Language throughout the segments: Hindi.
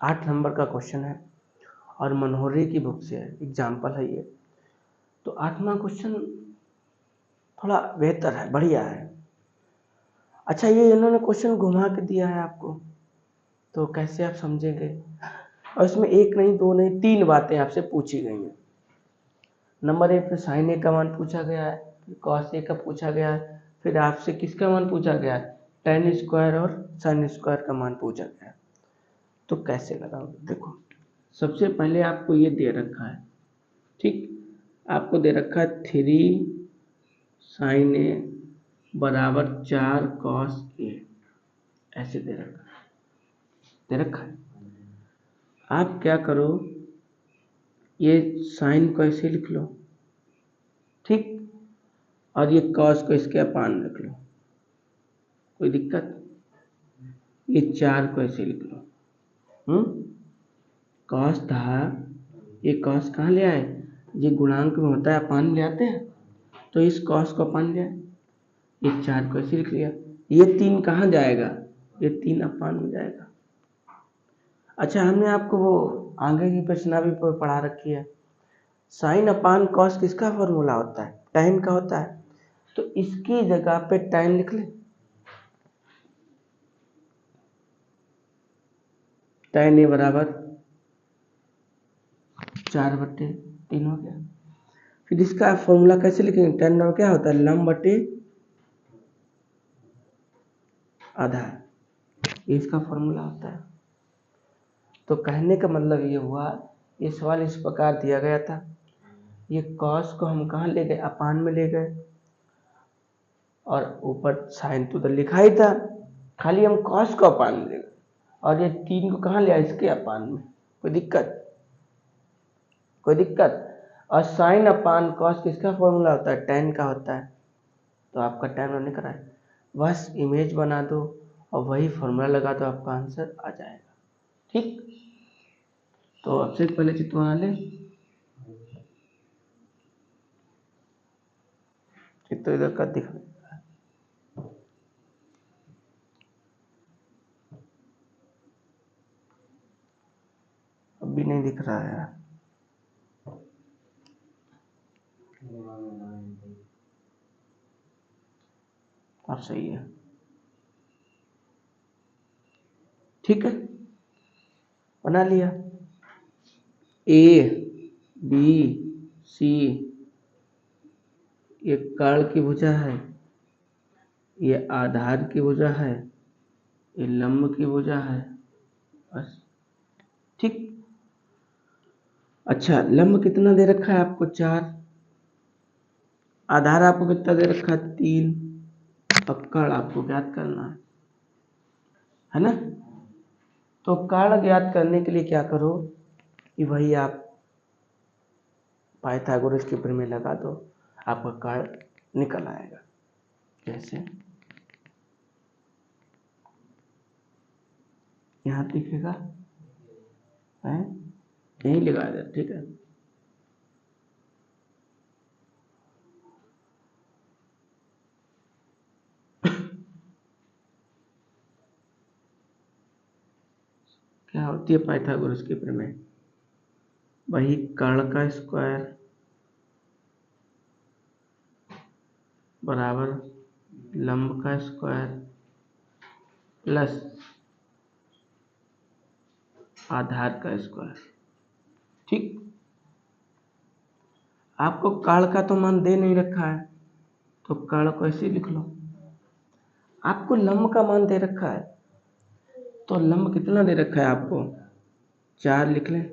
8 नंबर का क्वेश्चन है और मनोहरी की बुक से है, एग्जाम्पल है ये। तो 8वां क्वेश्चन थोड़ा बेहतर है, बढ़िया है। अच्छा, ये इन्होंने क्वेश्चन घुमा के दिया है आपको, तो कैसे आप समझेंगे? और इसमें एक नहीं, दो नहीं, 3 बातें आपसे पूछी गई हैं। नंबर 1 पे साइन ए का मान पूछा गया है, फिर कॉस ए का पूछा गया है, फिर आपसे किसका मान पूछा गया है? tan स्क्वायर और sin स्क्वायर का मान पूछा गया है। तो कैसे लगाओगे? देखो, सबसे पहले आपको ये दे रखा है, ठीक, आपको दे रखा है 3 sin ए बराबर 4 cos ए, ऐसे दे रखा है। आप क्या करो, ये साइन को ऐसे लिख लो, ठीक, और ये कॉस को इसके अपान लिख लो, कोई दिक्कत? ये 4 को ऐसे लिख लो, कॉस था, ये कॉस कहाँ ले आए? ये गुणांक में होता है, अपान ले आते हैं, तो इस कॉस को अपान ले आए, ये 4 को ऐसे लिख लिया। ये 3 कहाँ जाएगा? ये 3 अपान में जाएगा। अच्छा, हमने आपको वो आगे की प्रश्ना भी पढ़ा रखी है, साइन अपान कॉस किसका फॉर्मूला होता है? tan का होता है। तो इसकी जगह पे tan लिख ले, tan ए बराबर 4/3 हो गया। फिर इसका फॉर्मूला कैसे लिखेंगे? tan बराबर क्या होता है? लंब बटे आधार, ये इसका फॉर्मूला होता है। तो कहने का मतलब ये हुआ, ये सवाल इस प्रकार दिया गया था, ये कॉस को हम कहाँ ले गए? अपान में ले गए, और ऊपर साइन तो लिखा ही था, खाली हम कॉस को अपान में ले गए, और ये 3 को कहाँ ले आए? इसके अपान में। कोई दिक्कत? कोई दिक्कत? और साइन अपान कॉस किसका फॉर्मूला होता है? tan का होता है। तो आपका टाइम रन करा है, बस इमेज बना दो और वही फॉर्मूला लगा दो, आपका आंसर आ जाएगा, ठीक। तो अब से पहले चित्र बना ले, चित्र इधर का दिख रहा है, अब भी नहीं दिख रहा है यार। अब सही है, ठीक है, बना लिया। ए बी सी, ये कर्ण की भुजा है, ये आधार की भुजा है, ये लंब की भुजा है, बस, ठीक। अच्छा, लंब कितना दे रखा है आपको? 4। आधार आपको कितना दे रखा है? 3। और कर्ण आपको ज्ञात करना है ना? तो कर्ण ज्ञात करने के लिए क्या करो कि वही आप पाइथागोरस के प्रमेय लगा दो, आपका कर्ण निकल आएगा। जैसे यहाँ दिखेगा, है, यही लगा दे, ठीक है। क्या होती है पाइथागोरस की प्रमेय? वही कर्ण का स्क्वायर बराबर लंब का स्क्वायर प्लस आधार का स्क्वायर, ठीक। आपको कर्ण का तो मान दे नहीं रखा है, तो कर्ण को ऐसे लिख लो। आपको लंब का मान दे रखा है, तो लंब कितना दे रखा है आपको? 4 लिख लें।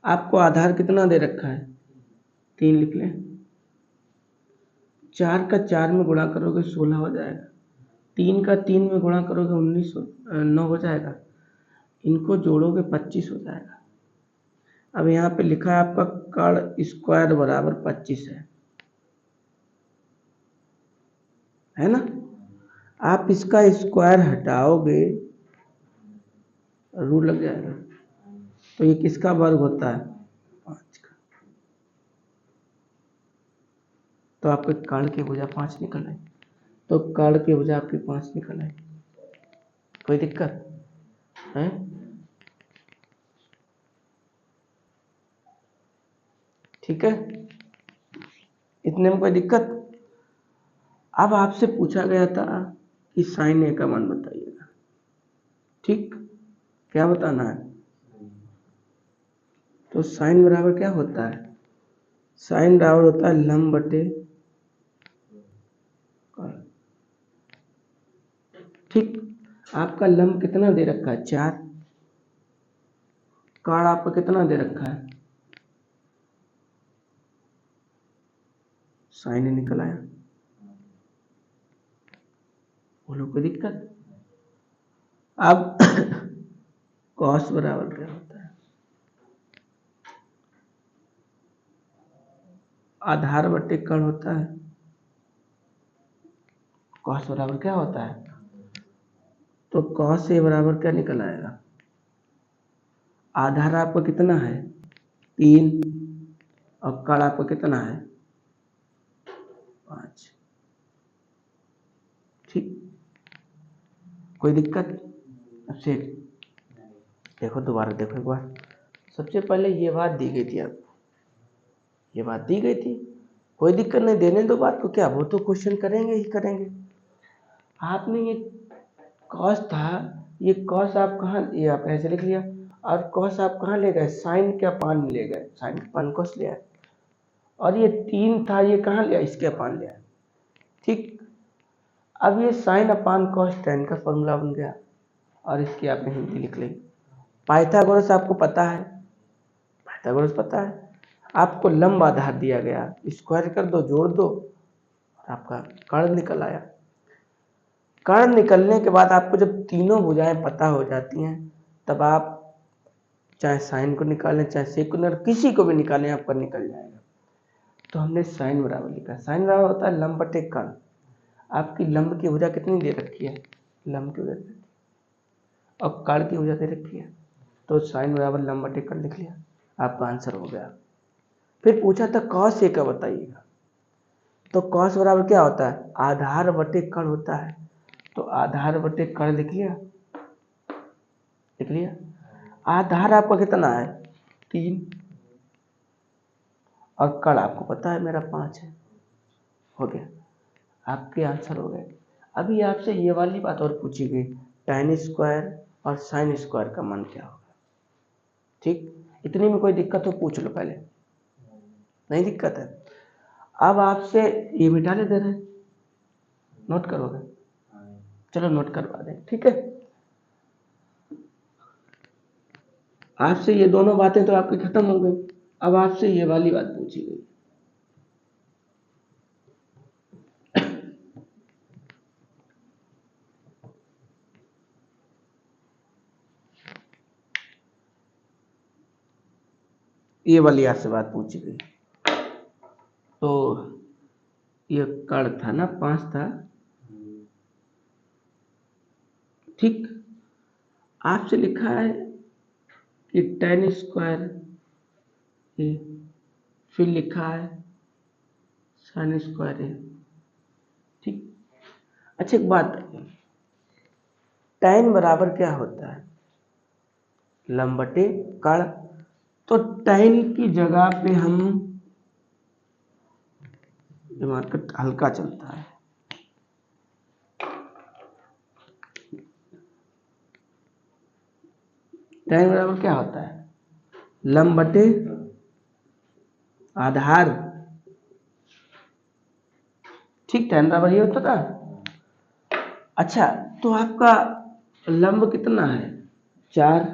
आपको आधार कितना दे रखा है? 3 लिख लें। 4 का 4 में गुणा करोगे 16 हो जाएगा, 3 का 3 में गुणा करोगे 9 हो जाएगा, इनको जोड़ोगे 25 हो जाएगा। अब यहाँ पे लिखा है आपका कर्ण स्क्वायर बराबर 25 है ना? आप इसका स्क्वायर हटाओगे, रूट लग जाएगा, तो ये किसका वर्ग होता है? 5 का। तो आपके कर्ण की भुजा 5 निकल आई, तो कर्ण की भुजा आपकी 5 निकल आई। कोई दिक्कत? है। ठीक है, इतने में कोई दिक्कत। अब आपसे पूछा गया था कि साइन ए का मान बताइएगा। ठीक, क्या बताना है? तो साइन बराबर क्या होता है? साइन बराबर होता है लंब बटे कर्ण। ठीक, आपका लंब कितना दे रखा है? 4। कर्ण आपका कितना दे रखा है? साइन ए निकल आया। बोलो कोई दिक्कत? अब कॉस बराबर क्या होता है? आधार बटे कर्ण होता है। कॉस बराबर क्या होता है? तो कॉस ए बराबर क्या निकल आएगा? आधार आपका कितना है? 3, और कर्ण आपका कितना है? 5। ठीक, कोई दिक्कत? अब से देखो, दोबारा देखो एक बार। सबसे पहले ये बात दी गई थी आपको, ये बात दी गई थी, कोई दिक्कत नहीं, देने दो बात को। क्या वो तो क्वेश्चन करेंगे ही करेंगे। आपने ये कॉस था, ये कॉस आप कहाँ, ये आप ऐसे लिख लिया, और कॉस आप कहाँ ले गए? साइन के अपान में ले गए, साइन के अपान कॉस ले आए। और ये 3 था, ये कहाँ लिया? इसके अपान ले आए। ठीक, अब ये साइन अपान कॉस tan का फॉर्मूला बन गया, और इसकी आपने हिंदी लिख ली। पाइथागोरस आपको पता है, पाइथागोरस पता है। आपको लंब आधार दिया गया, स्क्वायर कर दो, जोड़ दो, और आपका कर्ण निकल आया। कर्ण निकलने के बाद आपको जब तीनों भुजाएं पता हो जाती हैं, तब आप चाहे साइन को निकालें, चाहे सेक को निकालें, किसी को भी निकालें, आपका निकल जाएगा। तो हमने साइन बराबर लिखा। साइन बराबर होता है लंब बटे कर्ण। आपकी लंब की भुजा कितनी दे रखी है? लंब की भुजा दे रखी है, और कर्ण की भुजा दे रखी है। तो साइन बराबर लंब बटे कर्ण लिख लिया, आपका आंसर हो गया। फिर पूछा था कॉस ए का बताइएगा। तो कॉस बराबर क्या होता है? आधार बटे कर्ण होता है। तो आधार बटे कर्ण लिख लिया, लिख लिया। आधार आपका कितना है? 3, और कर्ण आपको पता है मेरा 5 है। हो गया, आपके आंसर हो गए। अभी आपसे ये वाली बात और पूछी गई, tan स्क्वायर और साइन स्क्वायर का मान क्या होगा? ठीक, इतनी में कोई दिक्कत हो पूछ लो पहले, नहीं दिक्कत है। अब आपसे ये मिटाने दे रहे हैं, नोट करोगे? चलो नोट करवा दें, ठीक है। आपसे ये दोनों बातें तो आपकी खत्म हो गई। अब आपसे ये वाली बात पूछी गई, ये वाली आपसे बात पूछी गई। तो ये कर्ण था ना, 5 था। ठीक, आपसे लिखा है कि tan स्क्वायर, फिर लिखा है साइन स्क्वायर है। ठीक, अच्छा एक बात, tan बराबर क्या होता है? लंब बटे कर्ण। तो tan की जगह पे हम, दिमाग हल्का चलता है, tan बराबर क्या होता है? लंब बटे आधार। ठीक, tan बराबर ये होता था। अच्छा, तो आपका लंब कितना है? 4।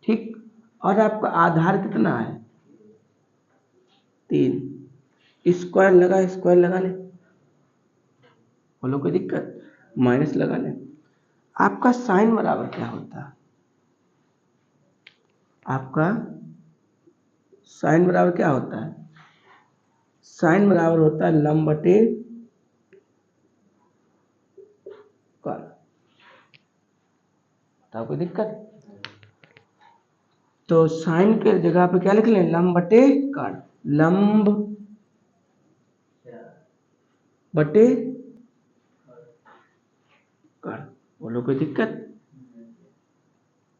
ठीक, और आपका आधार कितना है? 3। स्क्वायर लगा, स्क्वायर लगा ले, बोलो कोई दिक्कत? माइनस लगा ले। आपका साइन बराबर क्या होता है? आपका साइन बराबर क्या होता है? साइन बराबर होता है लंब बटे कर्ण। तो कोई दिक्कत? तो साइन के जगह पे क्या लिख लें? लंब बटे कर्ण। लंब बटे कर्ण। बोलो कोई दिक्कत?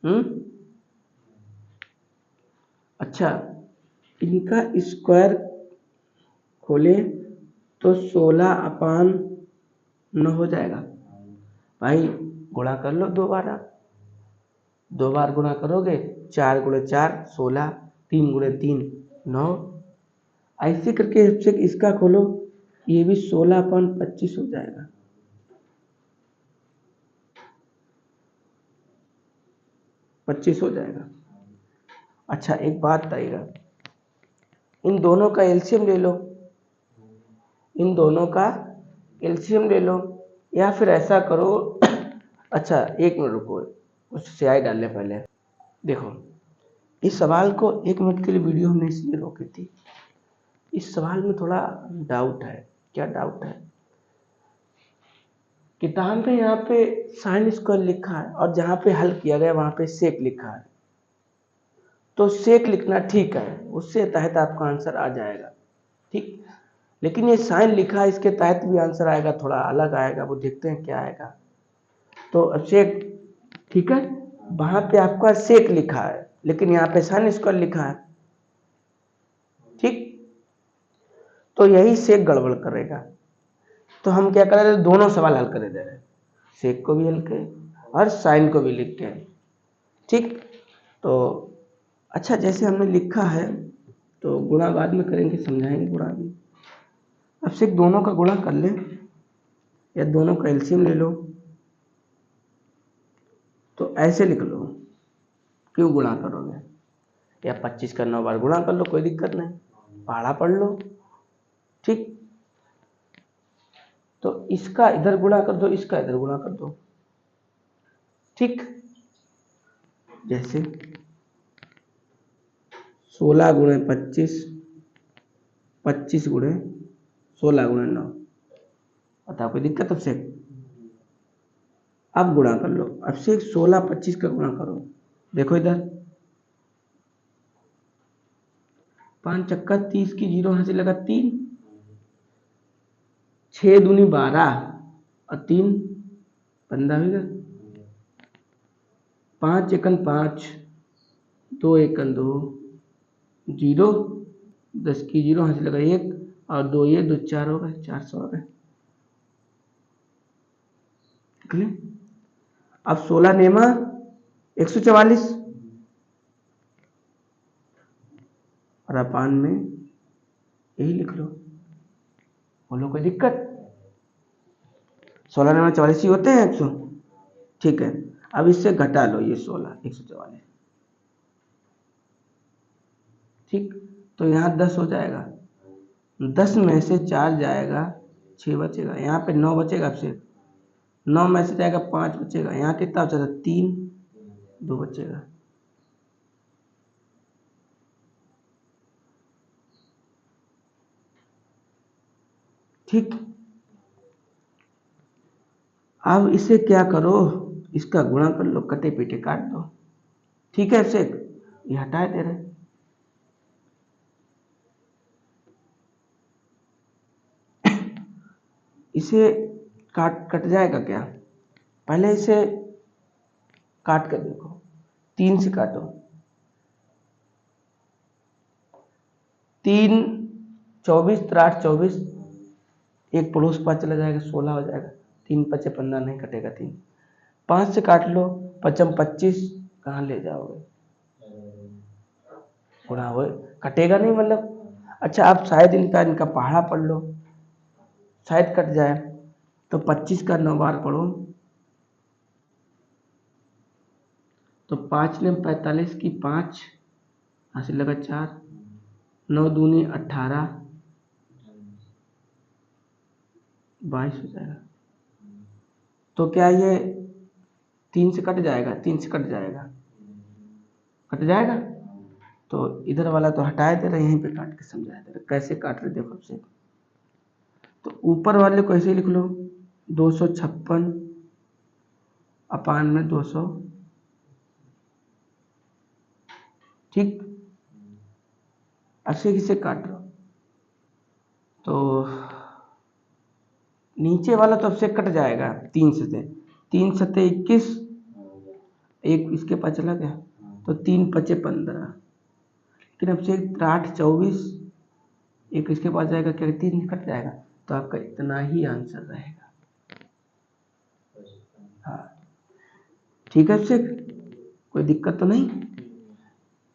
हम्म। अच्छा, इनका स्क्वायर खोले तो 16/9 हो जाएगा। भाई गुणा कर लो दो बार, आप 2 बार गुणा करोगे, 4 × 4 16, 3 × 3 9। ऐसे करके इससे इसका खोलो, ये भी 16/25 हो जाएगा। पच्चीस हो जाएगा। अच्छा एक बात बताइएगा, इन दोनों का एलसीएम ले लो, इन दोनों का एलसीएम ले लो, या फिर ऐसा करो। अच्छा एक मिनट रुको, कुछ स्याही डाल ले पहले। देखो इस सवाल को 1 मिनट के लिए वीडियो हमने इसलिए रोकी थी, इस सवाल में थोड़ा डाउट है। क्या डाउट है? किताब में यहाँ पे साइन स्क्वायर लिखा है और जहाँ पे हल किया गया वहाँ पे सेक लिखा है, तो सेक लिखना ठीक है, उससे तहत आपका आंसर आ जाएगा, ठीक। लेकिन ये साइन लिखा है, इसके तहत भी आंसर आएगा, थोड़ा अलग आएगा, वो देखते हैं क्या आएगा। तो अब सेक ठीक है, वहाँ पे आपका सेक लिखा है लेकिन यहाँ पे साइन स्क्वायर लिखा है, ठीक। तो यही सेक गड़बड़ करेगा। तो हम क्या कर रहे थे, दोनों सवाल हल कर दे रहे, सेक को भी हल के और साइन को भी लिख के, ठीक। तो अच्छा जैसे हमने लिखा है तो गुणा बाद में करेंगे, समझाएंगे गुणा भी। अब से दोनों का गुणा कर ले या दोनों का एलसीएम ले लो, तो ऐसे लिख लो। क्यों गुणा करोगे, या 25 का 9 बार गुणा कर लो, कोई दिक्कत नहीं, पहाड़ा पढ़ लो, ठीक। तो इसका इधर गुणा कर दो, इसका इधर गुणा कर दो, ठीक। जैसे 16 × 25, 25 × 16 × 9, बताओ कोई दिक्कत? अब से अब गुणा कर लो, अब से 16 25 का गुणा करो, देखो इधर 5 चक्का 30 की 0 यहाँ से लगा 3, 6 दूनी 12 और 3 15 होगा, 5 एकन 5, 2 एकन 2, 0 10 की 0 यहाँ से लगा 1 और 2 ये 2 4 हो गए, 400 हो गए। अब 16 नेमा 144 और अपान में यही लिख लो, बोलो कोई दिक्कत? 16 नेमा 44 ही होते हैं 100, ठीक है। अब इससे घटा लो ये 16 144, ठीक। तो यहाँ 10 हो जाएगा, 10 में से 4 जाएगा, 6 बचेगा, यहाँ पे 9 बचेगा, अब से 9 में से जाएगा 5 बचेगा, यहाँ कितना बचा था 3, 2 बचेगा, ठीक। अब इसे क्या करो, इसका गुणा कर लो, कटे पीटे काट दो, ठीक है। से ये हटाए दे रहे, इसे कट जाएगा क्या? पहले इसे काट कर देखो, 3 से काटो, 3 24 8 24, एक पड़ोस पास चला जाएगा, 16 हो जाएगा, 3 5 15 नहीं कटेगा, 3 5 से काट लो, 5 25, कहाँ ले जाओगे, गुणा हो कटेगा नहीं मतलब। अच्छा आप शायद इनका पहाड़ा पढ़ लो, शायद कट जाए, तो 25 का 9 बार पढ़ो, तो 5 ने 45 की 5 यहाँ से लगा 4, 9 दूनी 18, 22 हो जाएगा। तो क्या ये 3 से कट जाएगा, 3 से कट जाएगा, कट जाएगा। तो इधर वाला तो हटाए दे रहे, यहीं पे काट के समझाए दे रहे, कैसे काट रहे देखो से। तो ऊपर वाले को ऐसे लिख लो, 256 अपान में 200, ठीक। ऐसे किसे काट लो, तो नीचे वाला तो अब से कट जाएगा 3 से, 3 सत्ते 21, एक इसके पास चला गया, तो 3 पचे 15। लेकिन अब से 8 24, एक इसके पास जाएगा, क्या 3 कट जाएगा, तो आपका इतना ही आंसर रहेगा। हाँ ठीक है, अब से कोई दिक्कत तो नहीं।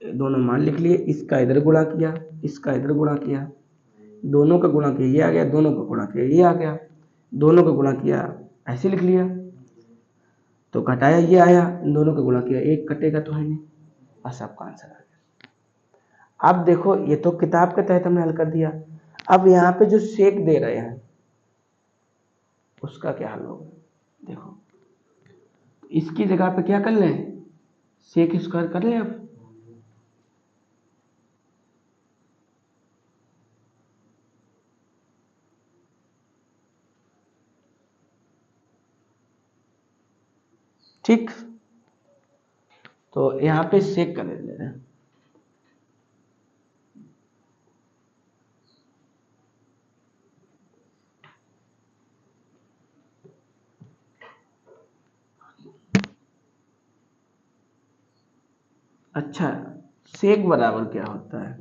दोनों मान लिख लिए, इसका इधर गुणा किया, इसका इधर गुणा किया, दोनों का गुणा किया ये आ गया, दोनों का गुणा किया ये आ गया, दोनों का गुणा किया ऐसे लिख लिया, तो घटाया ये आया, इन दोनों का गुणा किया, एक कटेगा तो है नहीं, बस आपका आंसर आ गया। अब देखो ये तो किताब के तहत हमने हल कर दिया। अब यहाँ पे जो सेक दे रहे हैं उसका क्या हल होगा, देखो इसकी जगह पे क्या कर लें, सेक स्क्वायर कर लें। अब ठीक, तो यहाँ पे सेक कर ले रहे हैं। अच्छा, सेक बराबर क्या होता है,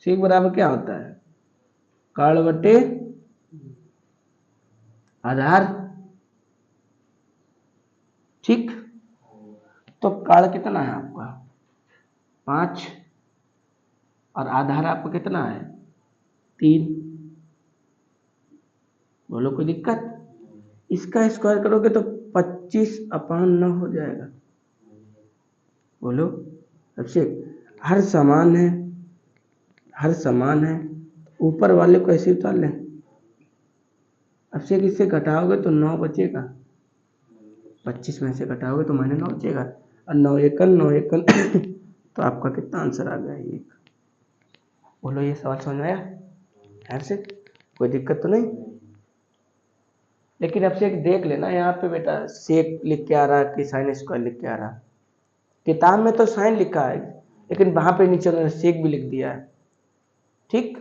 सेक बराबर क्या होता है, कर्ण बटे आधार। ठीक, तो कर्ण कितना है आपका 5, और आधार आपका कितना है 3। बोलो कोई दिक्कत, इसका स्क्वायर करोगे तो 25/9 हो जाएगा। बोलो, सबसे हर समान है, हर समान है, ऊपर वाले को ऐसे उतार लें। अब से इससे घटाओगे तो 9 बचेगा, 25 में से घटाओगे तो -9 बचेगा, और 9 एकन 9 एकन तो आपका कितना आंसर आ गया 1। बोलो ये सवाल समझ में आया, ऐसे कोई दिक्कत तो नहीं। लेकिन अब से एक देख लेना, यहाँ पे बेटा सेक लिख के आ रहा है कि साइन स्क्वायर लिख के आ रहा, किताब में तो साइन लिखा है, लेकिन वहाँ पे नीचे उन्होंने सेक भी लिख दिया है। ठीक।